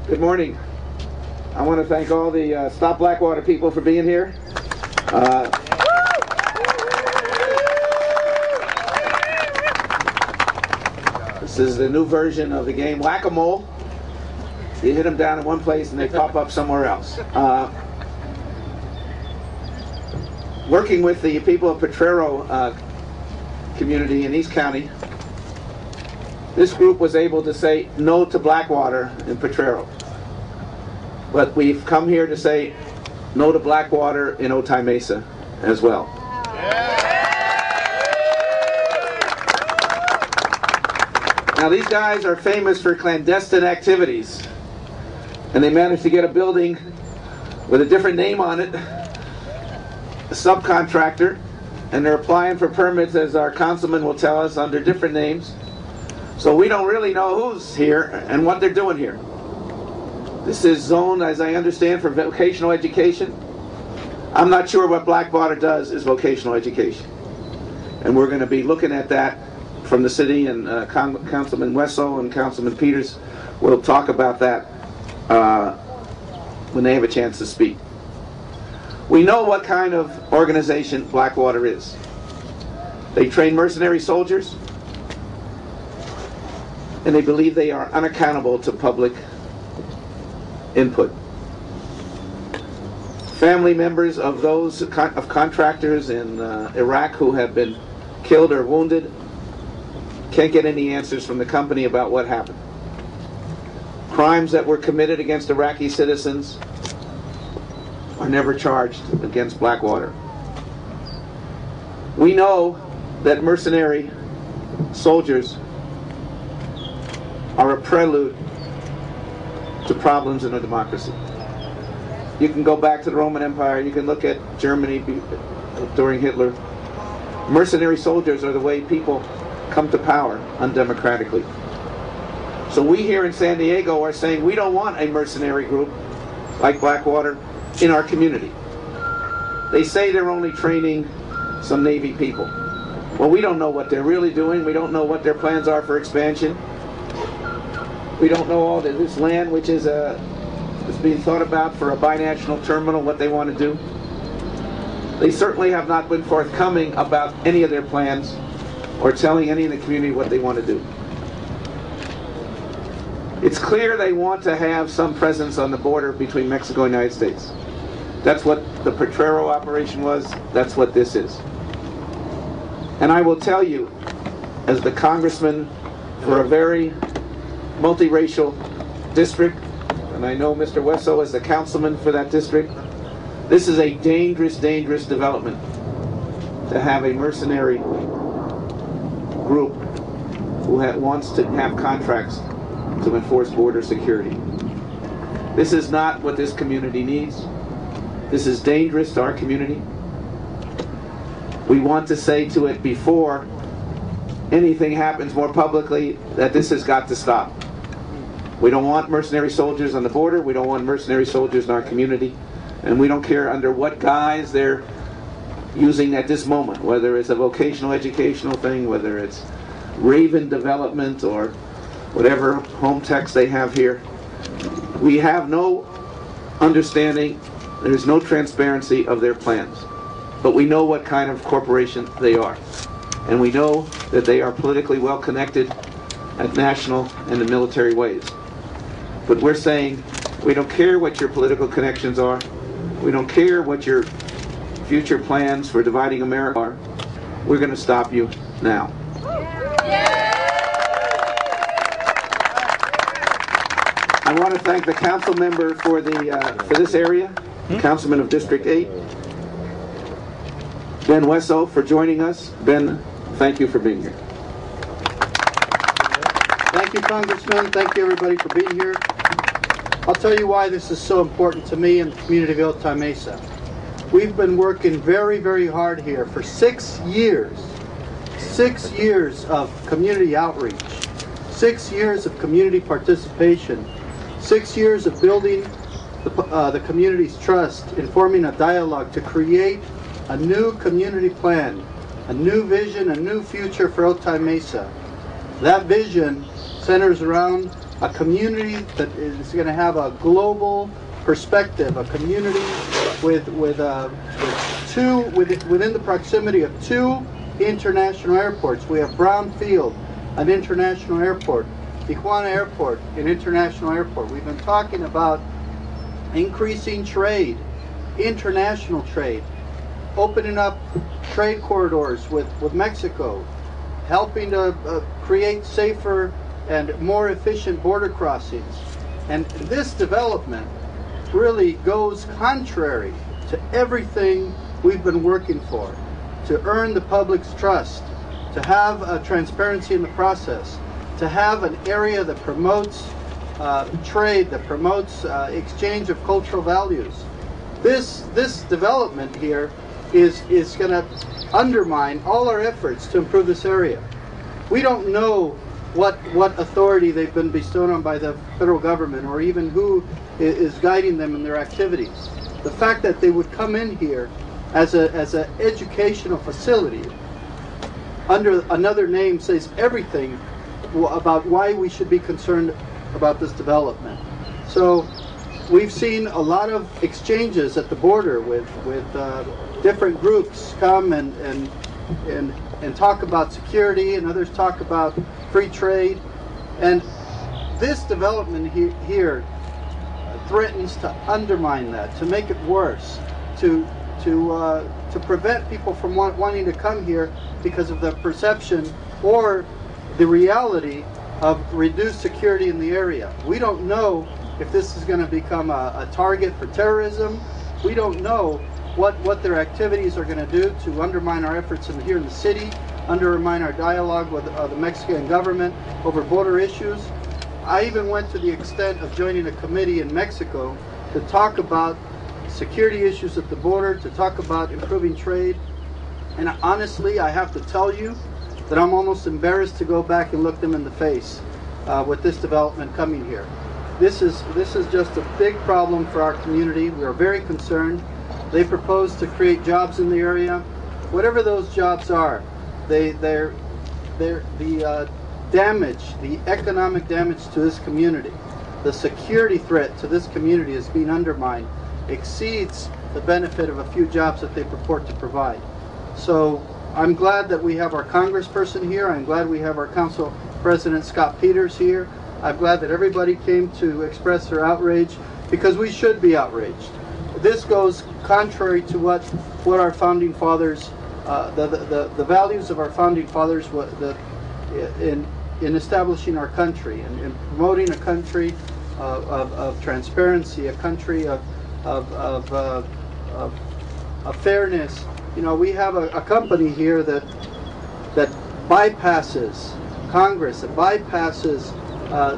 Good morning. I want to thank all the Stop Blackwater people for being here. This is the new version of the game Whack-A-Mole. You hit them down in one place and they pop up somewhere else. Working with the people of Potrero community in East County, this group was able to say no to Blackwater in Potrero. But we've come here to say no to Blackwater in Otay Mesa as well. Now these guys are famous for clandestine activities, and they managed to get a building with a different name on it, a subcontractor, and they're applying for permits, as our councilman will tell us, under different names. So we don't really know who's here and what they're doing here. This is zoned, as I understand, for vocational education. I'm not sure what Blackwater does is vocational education. And we're going to be looking at that from the city, and Councilman Wesso and Councilman Peters will talk about that when they have a chance to speak. We know what kind of organization Blackwater is. They train mercenary soldiers, and they believe they are unaccountable to public input. Family members of those of contractors in Iraq who have been killed or wounded can't get any answers from the company about what happened. Crimes that were committed against Iraqi citizens are never charged against Blackwater. We know that mercenary soldiers are a prelude to problems in a democracy. You can go back to the Roman Empire, you can look at Germany during Hitler. Mercenary soldiers are the way people come to power undemocratically. So we here in San Diego are saying we don't want a mercenary group like Blackwater in our community. They say they're only training some Navy people. Well, we don't know what they're really doing. We don't know what their plans are for expansion. We don't know all this land, which is being thought about for a binational terminal, what they want to do. They certainly have not been forthcoming about any of their plans or telling any in the community what they want to do. It's clear they want to have some presence on the border between Mexico and the United States. That's what the Potrero operation was. That's what this is. And I will tell you, as the congressman for a very multiracial district, and I know Mr. Wesso as the councilman for that district, this is a dangerous, dangerous development to have a mercenary group who wants to have contracts to enforce border security. This is not what this community needs. This is dangerous to our community. We want to say to it before anything happens more publicly that this has got to stop. We don't want mercenary soldiers on the border. We don't want mercenary soldiers in our community. And we don't care under what guise they're using at this moment, whether it's a vocational educational thing, whether it's Raven development or whatever home techs they have here. We have no understanding, there's no transparency of their plans. But we know what kind of corporation they are. And we know that they are politically well connected at national and in military ways. But we're saying, we don't care what your political connections are. We don't care what your future plans for dividing America are. We're going to stop you now. I want to thank the council member for this area, Councilman of District 8, Ben Wesso, for joining us. Ben, thank you for being here. Thank you, Congressman. Thank you, everybody, for being here. I'll tell you why this is so important to me and the community of Otay Mesa. We've been working very, very hard here for 6 years. 6 years of community outreach. 6 years of community participation. 6 years of building the community's trust in forming a dialogue to create a new community plan, a new vision, a new future for Otay Mesa. That vision centers around a community that is going to have a global perspective, a community within the proximity of 2 international airports. We have Brownfield, an international airport, Tijuana Airport, an international airport. We've been talking about increasing trade, international trade, opening up trade corridors with Mexico, helping to create safer and more efficient border crossings. And this development really goes contrary to everything we've been working for, to earn the public's trust, to have transparency in the process, to have an area that promotes trade, that promotes exchange of cultural values. This development here is going to undermine all our efforts to improve this area. We don't know what authority they've been bestowed on by the federal government, or even who is guiding them in their activities. The fact that they would come in here as an educational facility under another name says everything about why we should be concerned about this development. So we've seen a lot of exchanges at the border with different groups come and talk about security, and others talk about free trade. And this development here threatens to undermine that, to make it worse, to prevent people from wanting to come here because of the perception or the reality of reduced security in the area. We don't know if this is going to become a target for terrorism. We don't know what their activities are going to do to undermine our efforts here in the city, undermine our dialogue with the Mexican government over border issues. I even went to the extent of joining a committee in Mexico to talk about security issues at the border, to talk about improving trade. And honestly, I have to tell you that I'm almost embarrassed to go back and look them in the face with this development coming here. This is just a big problem for our community. We are very concerned. They propose to create jobs in the area. Whatever those jobs are, the damage, the economic damage to this community, the security threat to this community is being undermined, exceeds the benefit of a few jobs that they purport to provide. So I'm glad that we have our congressperson here. I'm glad we have our council president, Scott Peters, here. I'm glad that everybody came to express their outrage, because we should be outraged. This goes contrary to what our founding fathers, the values of our founding fathers in establishing our country and in promoting a country of transparency, a country of fairness. You know, we have a company here that bypasses Congress, that bypasses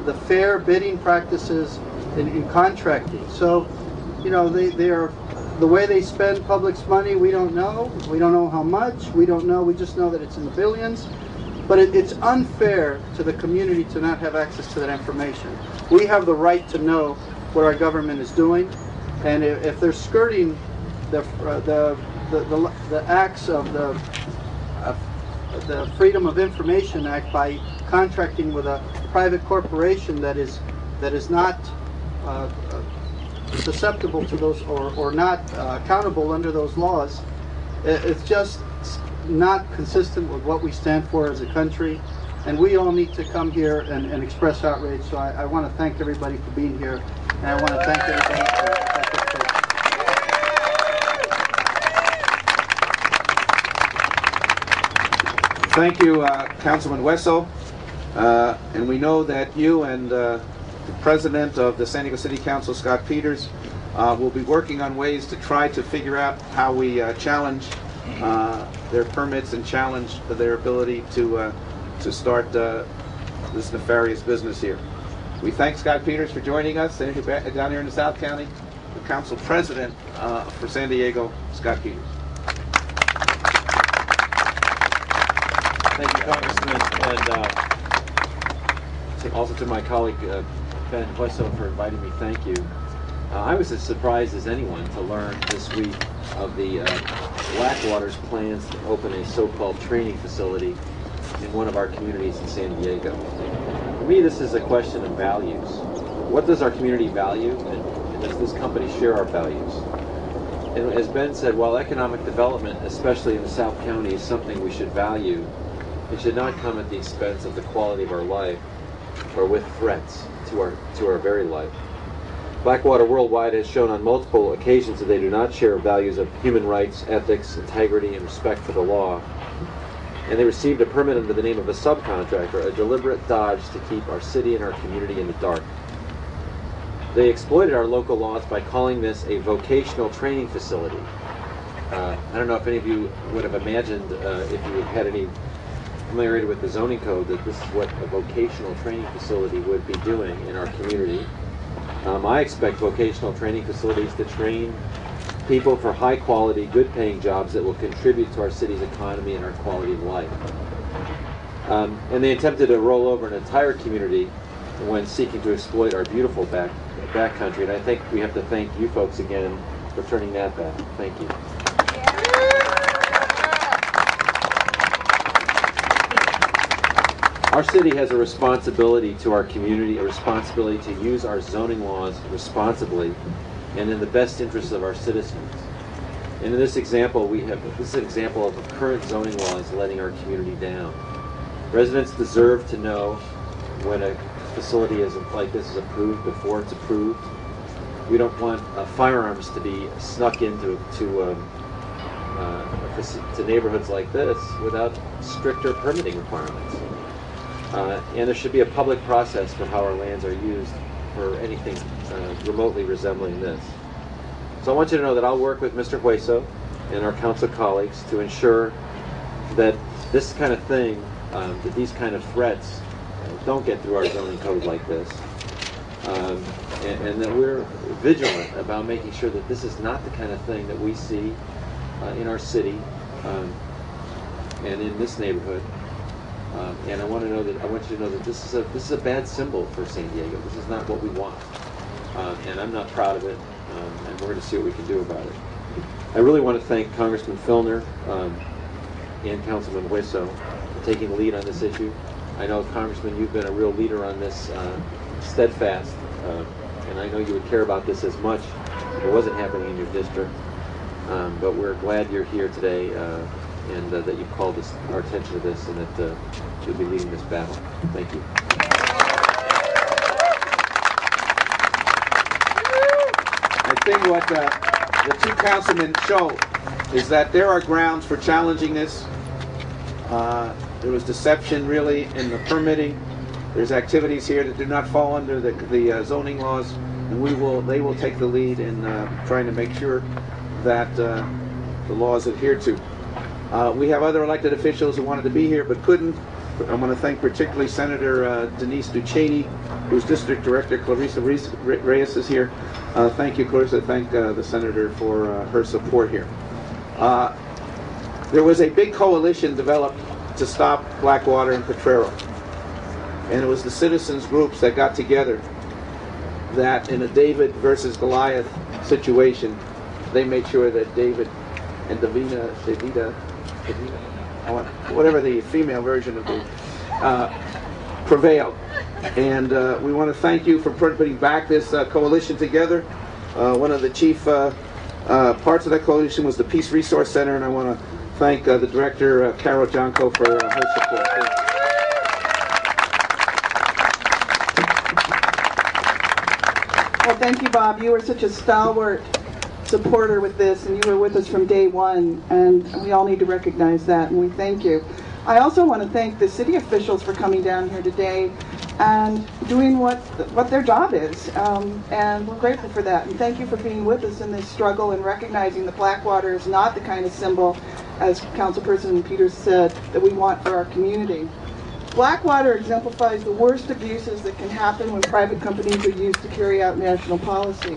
the fair bidding practices in contracting. So, you know, they are, the way they spend public's money, we don't know. We don't know how much. We don't know. We just know that it's in the billions. But it's unfair to the community to not have access to that information. We have the right to know what our government is doing, and if they're skirting the acts of the Freedom of Information Act by contracting with a private corporation that is not susceptible to those or not accountable under those laws, it's just not consistent with what we stand for as a country. And we all need to come here and express outrage. So I want to thank everybody for being here, and I want to thank everybody for participating. Thank you, Councilman Wesso. And we know that you and the President of the San Diego City Council, Scott Peters, will be working on ways to try to figure out how we challenge their permits and challenge their ability to start this nefarious business here. We thank Scott Peters for joining us down here in the South County, the Council President for San Diego, Scott Peters. Thank you, Congressman, and also to my colleague Ben Wesso for inviting me. Thank you. I was as surprised as anyone to learn this week of the Blackwater's plans to open a so-called training facility in one of our communities in San Diego. me, this is a question of values. What does our community value, and does this company share our values? And as Ben said, while economic development, especially in the South County, is something we should value, it should not come at the expense of the quality of our life or with threats to our very life. Blackwater Worldwide has shown on multiple occasions that they do not share values of human rights, ethics, integrity, and respect for the law. And they received a permit under the name of a subcontractor, a deliberate dodge to keep our city and our community in the dark. They exploited our local laws by calling this a vocational training facility. I don't know if any of you would have imagined, if you had any familiarity with the zoning code, that this is what a vocational training facility would be doing in our community. I expect vocational training facilities to train people for high quality, good paying jobs that will contribute to our city's economy and our quality of life. And they attempted to roll over an entire community when seeking to exploit our beautiful backcountry. And I think we have to thank you folks again for turning that back. Thank you. Our city has a responsibility to our community, a responsibility to use our zoning laws responsibly and in the best interests of our citizens. And in this example, this is an example of current zoning laws letting our community down. Residents deserve to know when a facility like this is approved before it's approved. We don't want firearms to be snuck into neighborhoods like this without stricter permitting requirements. And there should be a public process for how our lands are used for anything remotely resembling this. So I want you to know that I'll work with Mr. Hueso and our council colleagues to ensure that this kind of thing, that these kind of threats don't get through our zoning code like this. And that we're vigilant about making sure that this is not the kind of thing that we see in our city and in this neighborhood. And I want you to know that this is a bad symbol for San Diego. This is not what we want, and I'm not proud of it. And we're going to see what we can do about it. I really want to thank Congressman Filner and Councilman Hueso for taking the lead on this issue. I know, Congressman, you've been a real leader on this, steadfast, and I know you would care about this as much if it wasn't happening in your district. But we're glad you're here today. And that you've called our attention to this, and that you'll be leading this battle. Thank you. I think what the two councilmen show is that there are grounds for challenging this. There was deception, really, in the permitting. There's activities here that do not fall under the zoning laws, and they will take the lead in trying to make sure that the law is adhered to. We have other elected officials who wanted to be here but couldn't. I want to thank particularly Senator Denise Ducheney, whose District Director Clarissa Reyes is here. Thank you, Clarissa. Thank the Senator for her support here. There was a big coalition developed to stop Blackwater and Potrero. And it was the citizens groups that got together that in a David versus Goliath situation, they made sure that David and Davida, whatever the female version of the, prevailed. And we want to thank you for putting back this coalition together. One of the chief parts of that coalition was the Peace Resource Center, and I want to thank the director, Carol Jonko, for her support. Well, thank you, Bob. You were such a stalwart supporter with this, and you were with us from day one, and we all need to recognize that, and we thank you. I also want to thank the city officials for coming down here today and doing what their job is, and we're grateful for that. And thank you for being with us in this struggle and recognizing that Blackwater is not the kind of symbol, as Councilperson Peters said, that we want for our community. Blackwater exemplifies the worst abuses that can happen when private companies are used to carry out national policy.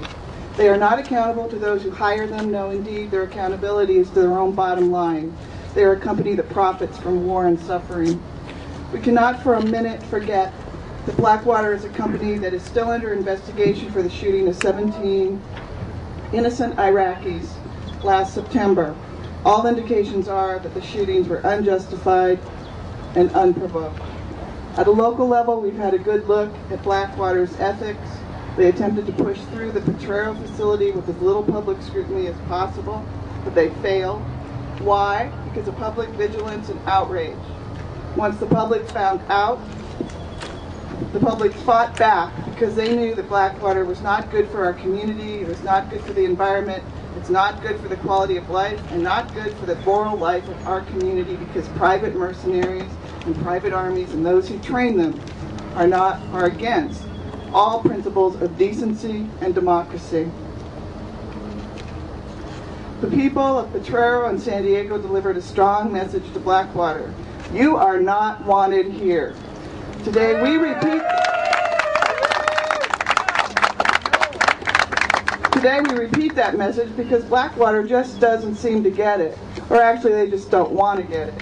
They are not accountable to those who hire them. No, indeed, their accountability is to their own bottom line. They are a company that profits from war and suffering. We cannot for a minute forget that Blackwater is a company that is still under investigation for the shooting of 17 innocent Iraqis last September. All indications are that the shootings were unjustified and unprovoked. At a local level, we've had a good look at Blackwater's ethics. They attempted to push through the Potrero facility with as little public scrutiny as possible, but they failed. Why? Because of public vigilance and outrage. Once the public found out, the public fought back because they knew that Blackwater was not good for our community, it was not good for the environment, it's not good for the quality of life, and not good for the moral life of our community, because private mercenaries and private armies and those who train them are against all principles of decency and democracy. The people of Potrero and San Diego delivered a strong message to Blackwater. You are not wanted here. Today we repeat that message because Blackwater just doesn't seem to get it. Or actually they just don't want to get it.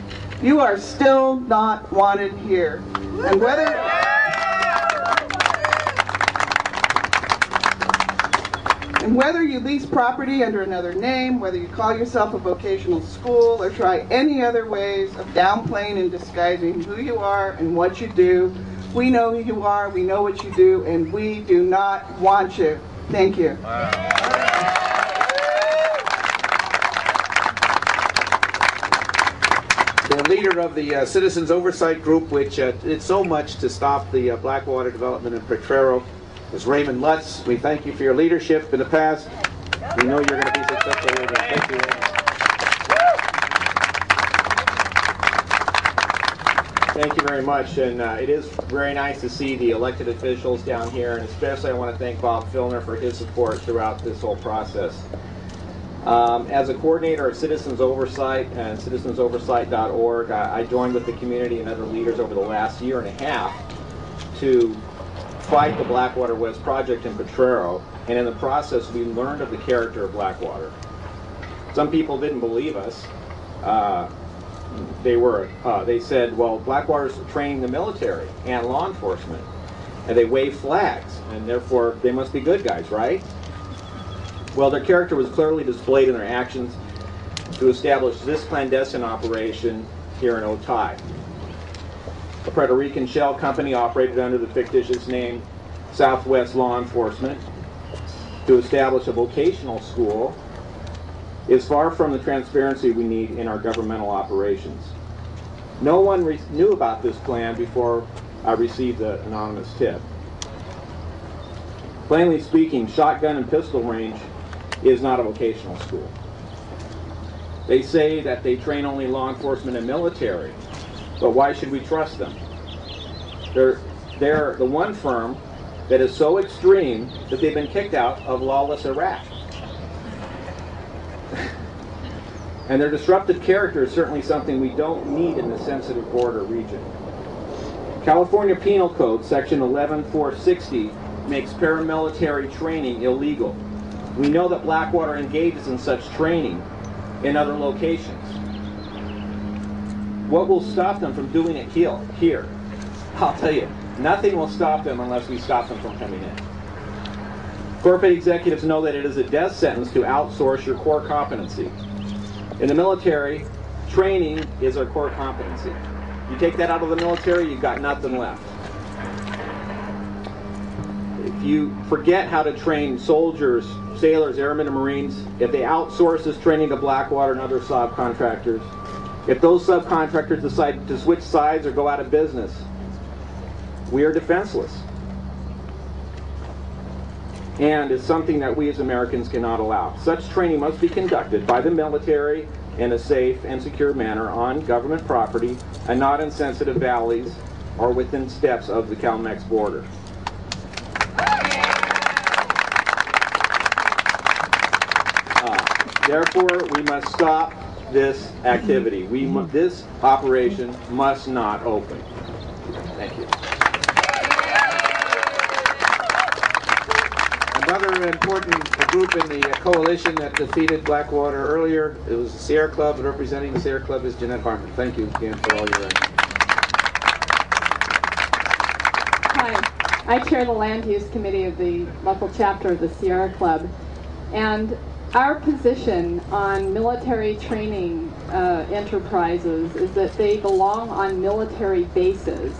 You are still not wanted here. And whether you lease property under another name, whether you call yourself a vocational school, or try any other ways of downplaying and disguising who you are and what you do, we know who you are, we know what you do, and we do not want you. Thank you. The leader of the Citizens Oversight Group, which did so much to stop the Blackwater development in Potrero, is Raymond Lutz. We thank you for your leadership in the past. We know you're going to be successful. Thank you, Raymond. Thank you very much, and it is very nice to see the elected officials down here, and especially I want to thank Bob Filner for his support throughout this whole process. As a coordinator of Citizens Oversight and citizensoversight.org, I joined with the community and other leaders over the last year and a half to fight the Blackwater West project in Potrero, and in the process we learned of the character of Blackwater. Some people didn't believe us. They said, well, Blackwater's training the military and law enforcement, and they wave flags, and therefore they must be good guys, right? Well, their character was clearly displayed in their actions to establish this clandestine operation here in Otay. A Puerto Rican shell company operated under the fictitious name Southwest Law Enforcement to establish a vocational school is far from the transparency we need in our governmental operations. No one knew about this plan before I received the anonymous tip. Plainly speaking, shotgun and pistol range is not a vocational school. They say that they train only law enforcement and military, but why should we trust them? They're the one firm that is so extreme that they've been kicked out of lawless Iraq. And their disruptive character is certainly something we don't need in the sensitive border region. California Penal Code, Section 11460, makes paramilitary training illegal. We know that Blackwater engages in such training in other locations. What will stop them from doing it here? I'll tell you, nothing will stop them unless we stop them from coming in. Corporate executives know that it is a death sentence to outsource your core competency. In the military, training is our core competency. You take that out of the military, you've got nothing left. If you forget how to train soldiers, sailors, airmen, and Marines, if they outsource this training to Blackwater and other subcontractors, if those subcontractors decide to switch sides or go out of business, we are defenseless. And it's something that we as Americans cannot allow. Such training must be conducted by the military in a safe and secure manner on government property and not in sensitive valleys or within steps of the CalMex border. Therefore, we must stop this activity. This operation must not open. Thank you. Another important group in the coalition that defeated Blackwater earlier, it was the Sierra Club, and representing the Sierra Club is Jeanette Harmon. Thank you again for all your efforts. Hi, I chair the Land Use Committee of the local chapter of the Sierra Club, and our position on military training enterprises is that they belong on military bases.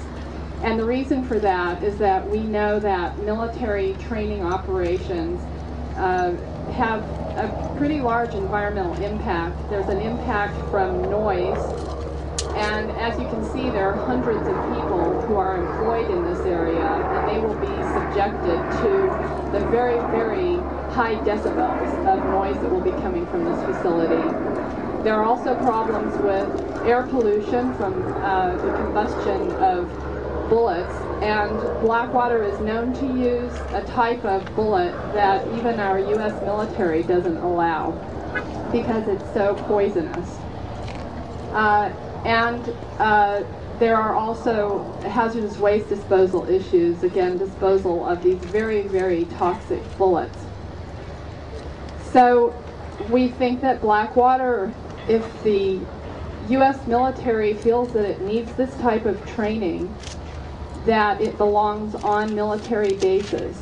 And the reason for that is that we know that military training operations have a pretty large environmental impact. There's an impact from noise, and as you can see, there are hundreds of people who are employed in this area, and they will be subjected to the very, very high decibels of noise that will be coming from this facility. There are also problems with air pollution from the combustion of bullets, and Blackwater is known to use a type of bullet that even our U.S. military doesn't allow because it's so poisonous. There are also hazardous waste disposal issues, again, disposal of these very, very toxic bullets. So we think that Blackwater, if the U.S. military feels that it needs this type of training, that it belongs on military bases.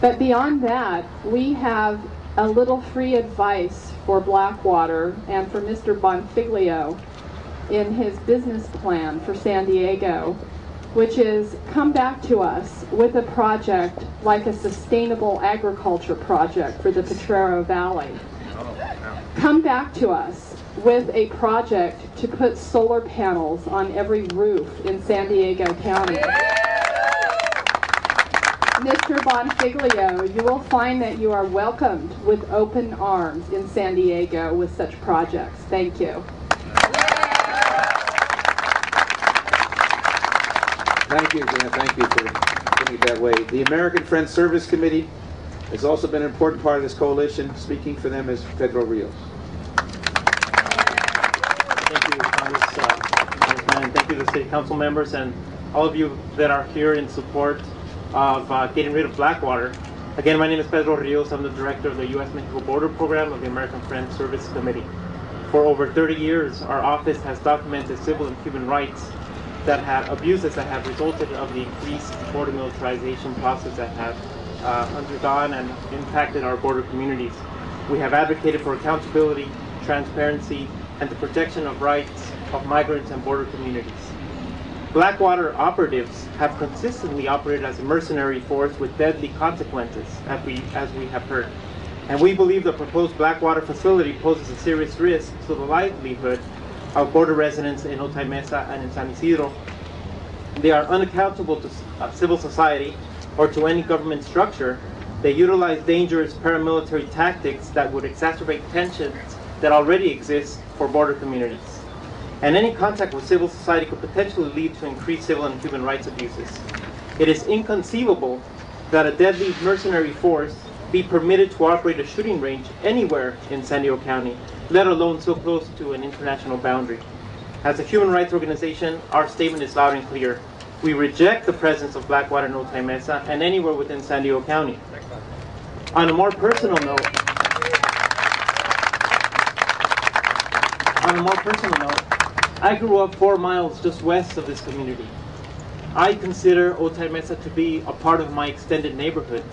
But beyond that, we have a little free advice for Blackwater and for Mr. Bonfiglio in his business plan for San Diego, which is come back to us with a project like a sustainable agriculture project for the Potrero Valley. Come back to us with a project to put solar panels on every roof in San Diego County. Mr. Bonfiglio, you will find that you are welcomed with open arms in San Diego with such projects. Thank you. Thank you, Gina. Thank you for putting it that way. The American Friends Service Committee has also been an important part of this coalition. Speaking for them is Pedro Rios. Thank you, Congressman, and thank you to the city council members and all of you that are here in support of getting rid of Blackwater. Again, my name is Pedro Rios. I'm the director of the U.S.-Mexico Border Program of the American Friends Service Committee. For over 30 years, our office has documented civil and human rights that have abuses that have resulted of the increased border militarization process that have undergone and impacted our border communities. We have advocated for accountability, transparency, and the protection of rights of migrants and border communities. Blackwater operatives have consistently operated as a mercenary force with deadly consequences, as we have heard. And we believe the proposed Blackwater facility poses a serious risk to the livelihood of border residents in Otay Mesa and in San Isidro. They are unaccountable to civil society or to any government structure. They utilize dangerous paramilitary tactics that would exacerbate tensions that already exist for border communities. And any contact with civil society could potentially lead to increased civil and human rights abuses. It is inconceivable that a deadly mercenary force be permitted to operate a shooting range anywhere in San Diego County, let alone so close to an international boundary. As a human rights organization, our statement is loud and clear. We reject the presence of Blackwater in Otay Mesa and anywhere within San Diego County. On a more personal note, I grew up 4 miles just west of this community. I consider Otay Mesa to be a part of my extended neighborhood.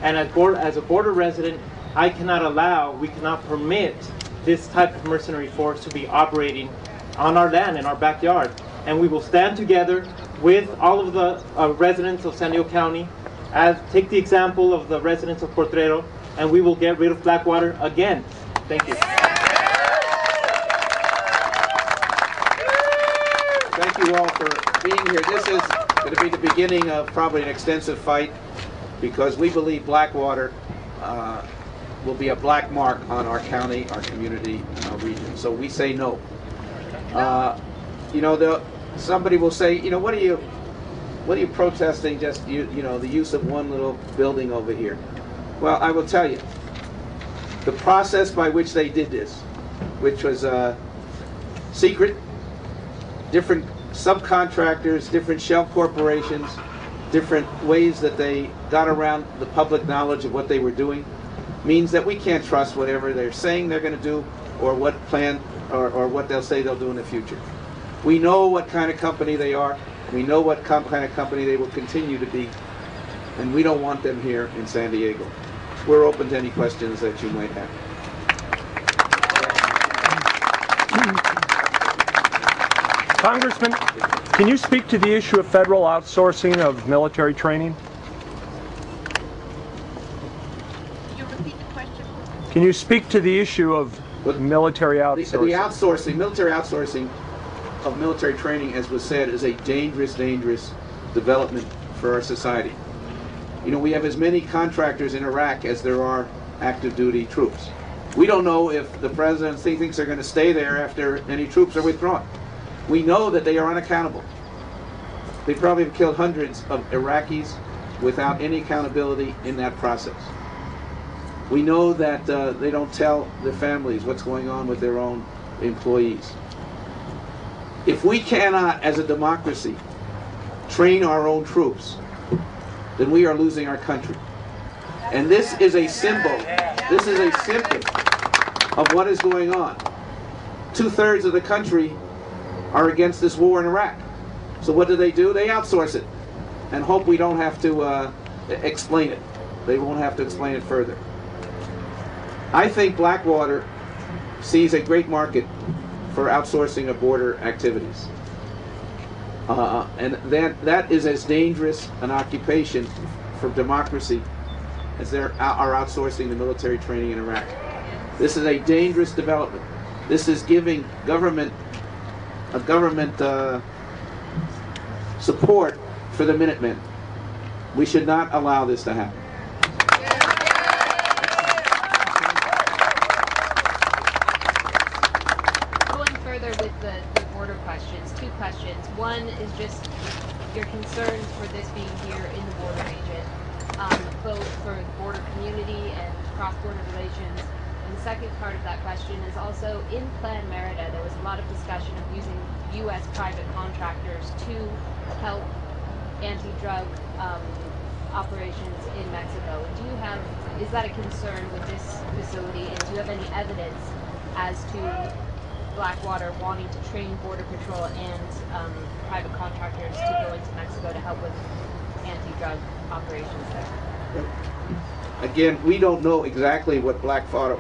And as a border resident, we cannot permit this type of mercenary force to be operating on our land, in our backyard. And we will stand together with all of the residents of San Diego County, take the example of the residents of Potrero, and we will get rid of Blackwater again. Thank you. Thank you all for being here. This is going to be the beginning of probably an extensive fight, because we believe Blackwater will be a black mark on our county, our community, and our region. So we say no. Somebody will say, what are you protesting? Just the use of one little building over here. Well, I will tell you, the process by which they did this, which was secret, different subcontractors, different shell corporations, different ways that they got around the public knowledge of what they were doing, means that we can't trust whatever they're saying they're going to do, or what plan, or what they'll say they'll do in the future. We know what kind of company they are. We know what kind of company they will continue to be, and we don't want them here in San Diego. We're open to any questions that you might have. Congressman, Can you speak to the issue of federal outsourcing of military training? Can you repeat the question? Can you speak to the issue of military The outsourcing? military outsourcing of military training, as was said, is a dangerous, dangerous development for our society. You know, we have as many contractors in Iraq as there are active duty troops. We don't know if the presidency thinks they're going to stay there after any troops are withdrawn. We know that they are unaccountable. They probably have killed hundreds of Iraqis without any accountability in that process. We know that they don't tell their families what's going on with their own employees. If we cannot, as a democracy, train our own troops, then we are losing our country. And this is a symbol, this is a symptom of what is going on. 2/3 of the country are against this war in Iraq. So what do? They outsource it and hope we don't have to explain it. They won't have to explain it further. I think Blackwater sees a great market for outsourcing of border activities. And that is as dangerous an occupation for democracy as they are outsourcing the military training in Iraq. This is a dangerous development. This is giving government support for the Minutemen. We should not allow this to happen. Going further with the border questions, two questions. One is just your concerns for this being here in the border region, both for the border community and cross-border relations. And the second part of that question is also in Plan Merida, there was a lot of discussion of using U.S. private contractors to help anti-drug operations in Mexico. Is that a concern with this facility, and do you have any evidence as to Blackwater wanting to train Border Patrol and private contractors to go into Mexico to help with anti-drug operations there? Again, we don't know exactly what Blackwater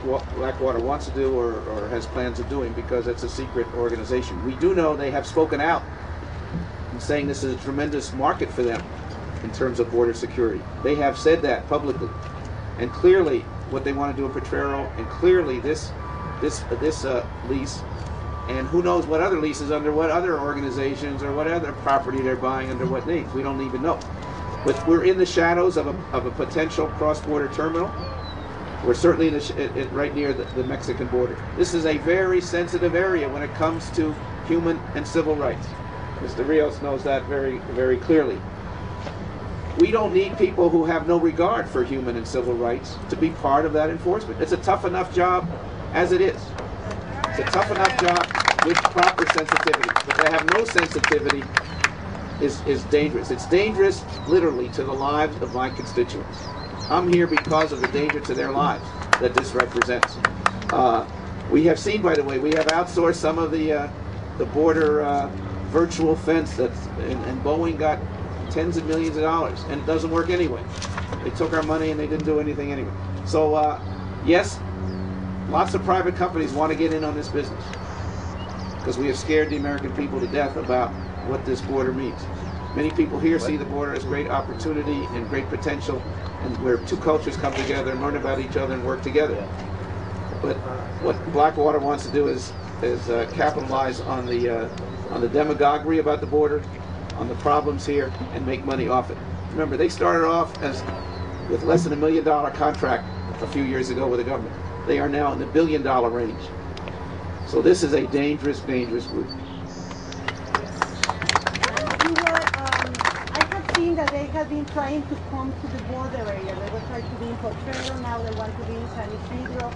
wants to do or has plans of doing because it's a secret organization. We do know they have spoken out and saying this is a tremendous market for them in terms of border security. They have said that publicly. And clearly what they want to do in Potrero, and clearly this lease, and who knows what other leases under what other organizations or what other property they're buying under what names. We don't even know. But we're in the shadows of a potential cross-border terminal. We're certainly right near the Mexican border. This is a very sensitive area when it comes to human and civil rights. Mr. Rios knows that very, very clearly. We don't need people who have no regard for human and civil rights to be part of that enforcement. It's a tough enough job as it is. It's a tough enough job with proper sensitivity. But to have no sensitivity is dangerous. It's dangerous, literally, to the lives of my constituents. I'm here because of the danger to their lives that this represents. We have seen, by the way, we have outsourced some of the border virtual fence and Boeing got tens of millions of dollars, and it doesn't work anyway. They took our money and they didn't do anything anyway. So, yes, lots of private companies want to get in on this business because we have scared the American people to death about what this border means. Many people here see the border as great opportunity and great potential, and where two cultures come together and learn about each other and work together. But what Blackwater wants to do is capitalize on the demagoguery about the border, on the problems here, and make money off it. Remember, they started off with less than $1 million contract a few years ago with the government. They are now in the $1 billion range. So this is a dangerous, dangerous group. That they have been trying to come to the border area. They were trying to be in Potrero, now they want to be in San Isidro.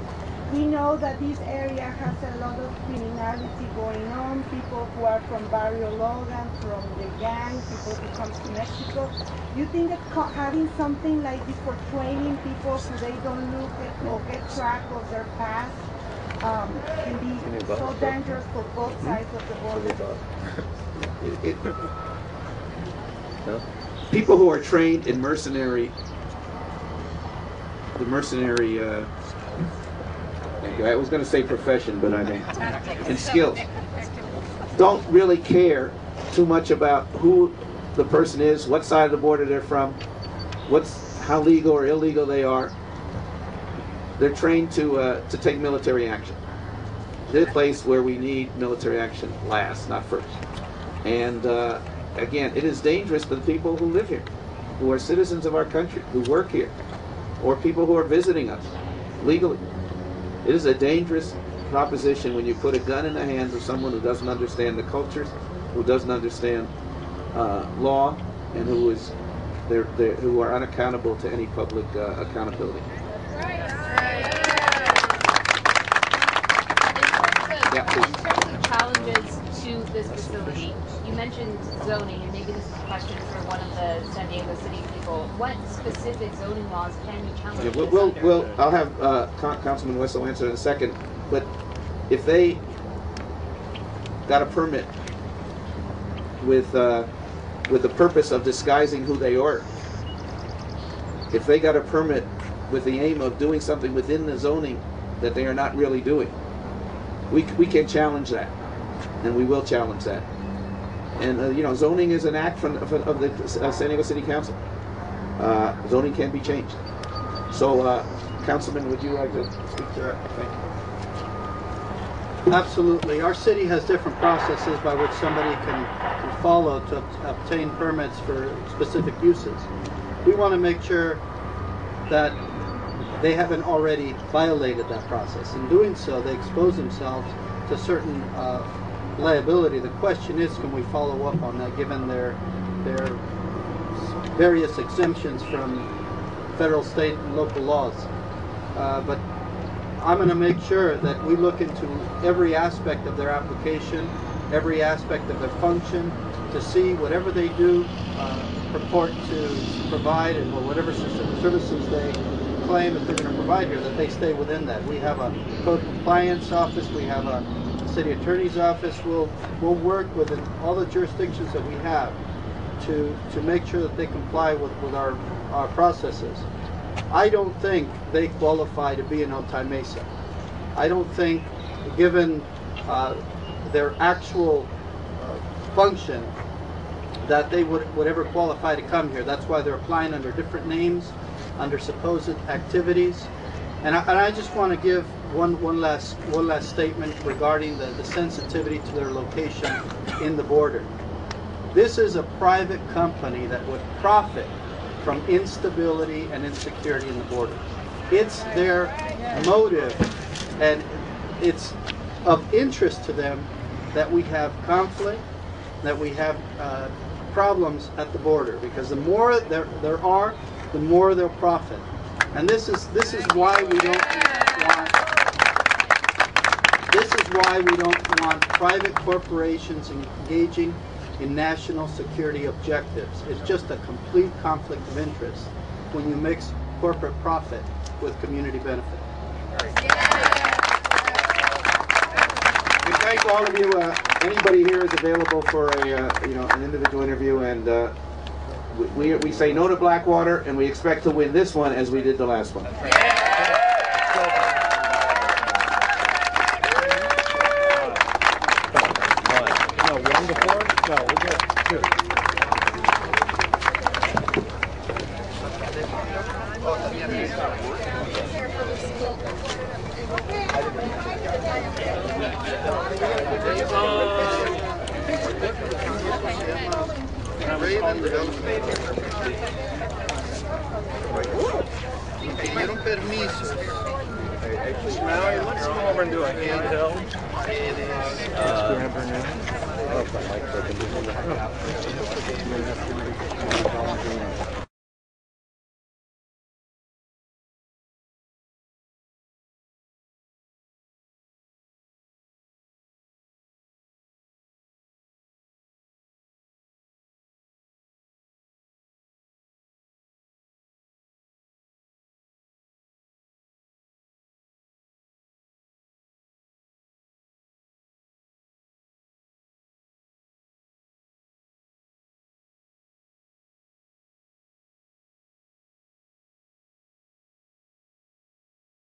We know that this area has a lot of criminality going on, people who are from Barrio Logan, from the gang, people who come to Mexico. Do you think that having something like this for training people so they don't look at or get track of their past can be so dangerous for both sides of the border? People who are trained in mercenary, I was going to say profession, but I don't, and skills, don't really care too much about who the person is, what side of the border they're from, how legal or illegal they are. They're trained to take military action. This is a place where we need military action last, not first. And again, it is dangerous for the people who live here, who are citizens of our country, who work here, or people who are visiting us legally. It is a dangerous proposition when you put a gun in the hands of someone who doesn't understand the cultures, who doesn't understand law, and who are unaccountable to any public accountability. In terms of challenges to this facility, you mentioned zoning, and maybe this is a question for one of the San Diego City people. What specific zoning laws can you challenge this under? I'll have Councilman Wessel answer in a second, but if they got a permit with the purpose of disguising who they are, if they got a permit with the aim of doing something within the zoning that they are not really doing, we can challenge that, and we will challenge that. And zoning is an act of the San Diego City Council. Zoning can be changed. So, Councilman, would you like to speak to that? Thank you. Absolutely. Our city has different processes by which somebody can follow to obtain permits for specific uses. We want to make sure that they haven't already violated that process. In doing so, they expose themselves to certain liability. The question is, can we follow up on that given their various exemptions from federal, state, and local laws? But I'm going to make sure that we look into every aspect of their application, every aspect of their function, to see whatever they do purport to provide, or whatever services they claim that they're going to provide here, that they stay within that. We have a code compliance office, we have a city attorney's office. We'll work within all the jurisdictions that we have to make sure that they comply with our processes. I don't think they qualify to be in Otay Mesa. I don't think, given their actual function, that they would ever qualify to come here. That's why they're applying under different names, under supposed activities. And I just want to give one last statement regarding the sensitivity to their location in the border. This is a private company that would profit from instability and insecurity in the border. It's their motive, and it's of interest to them that we have conflict, that we have problems at the border, because the more there are, the more they'll profit. And this is why we don't want private corporations engaging in national security objectives. It's just a complete conflict of interest when you mix corporate profit with community benefit. We thank all of you. Anybody here is available for an individual interview, and we say no to Blackwater, and we expect to win this one as we did the last one. No, one before? No, we're good. Two. Pidieron permiso. Let's go over and do a handheld. Scramble now.